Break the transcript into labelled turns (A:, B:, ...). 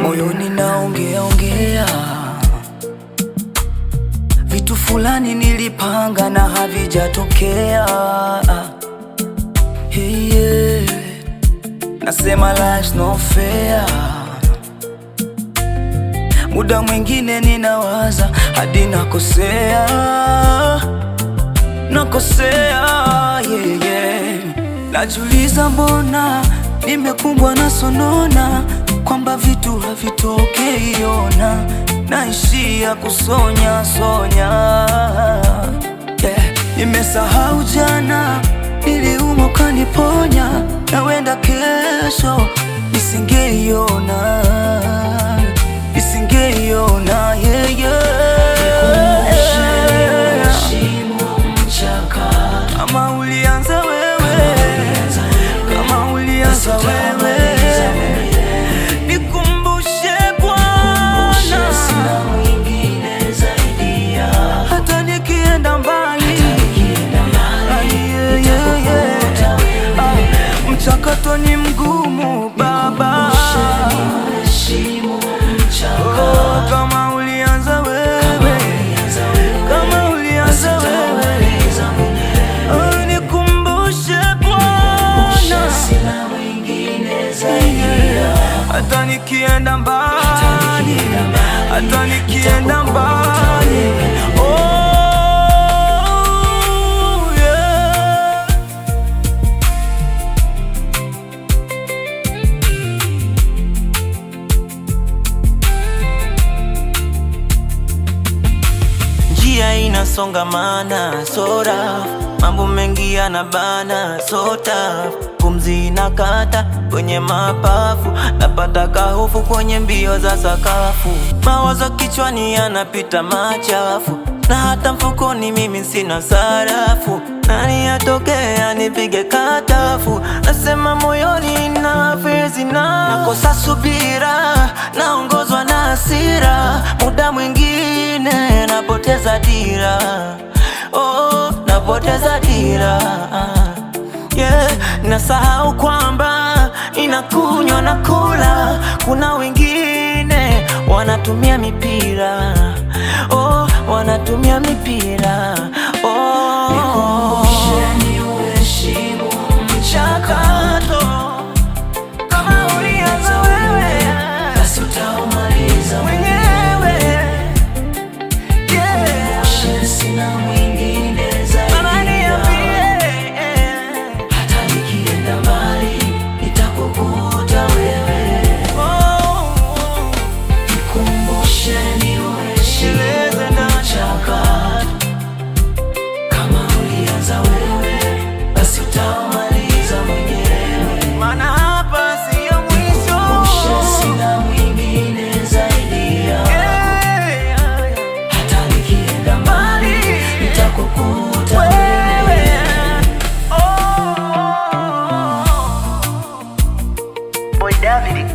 A: Moyoni naongea vitu fulani nilipanga na havijatokea. Yeah. Nasema life's not fair. Muda mwingine ninawaza hadi nakosea. Yeah. Najiuliza mbona nimekumbwa na sonona, kwamba vitu havitokei ona, naishia kusonya. Yeah. Nimesahau jana niliumwa ukaniponya, na wenda kesho nisingeiona. Kama ulianza wewe, nikumbushe Bwana, sina mwingine zaidi ya, hata nikienda mbali. Mchakato ni mgumu Baba, kama ulianza wewe, nikumbushe Bwana, sina mwingine zaidi ya, hata nikienda mbali, Oh, yeah.
B: Njia inasongamana sora, mambo mengi yanabana sota, pumzi inakata kwenye mapafu, napata kahofu kwenye mbio za sakafu, mawazo kichwani yanapita machafu, na hata mfukoni mimi sina sarafu. Nani atokea nipige katafu? Nasema moyoni na fezi nakosa subira, naongozwa na hasira, muda mwingine napoteza dira. Oh, napoteza dira. Yeah, nasahau kwamba inakunywa na kula, kuna wengine wanatumia mipira. Oh, wanatumia mipira. Oh,
A: nikumbushe uheshimu mchakato.
B: kama ulianza wewe,
A: basi utaumaliza
B: mwenyewe.
A: Yeah. Sina mwingine zaidi ya, hata nikienda mbali nitakukuta wewe. Nikumbushe uheshimu mchakato. Kama ulianza wewe, basi utaumaliza mwenyewe.
B: Maana hapa siyo mwisho.
A: Sina mwingine zaidi ya, hata nikienda mbali nitakukuta wewe.
B: Boy David.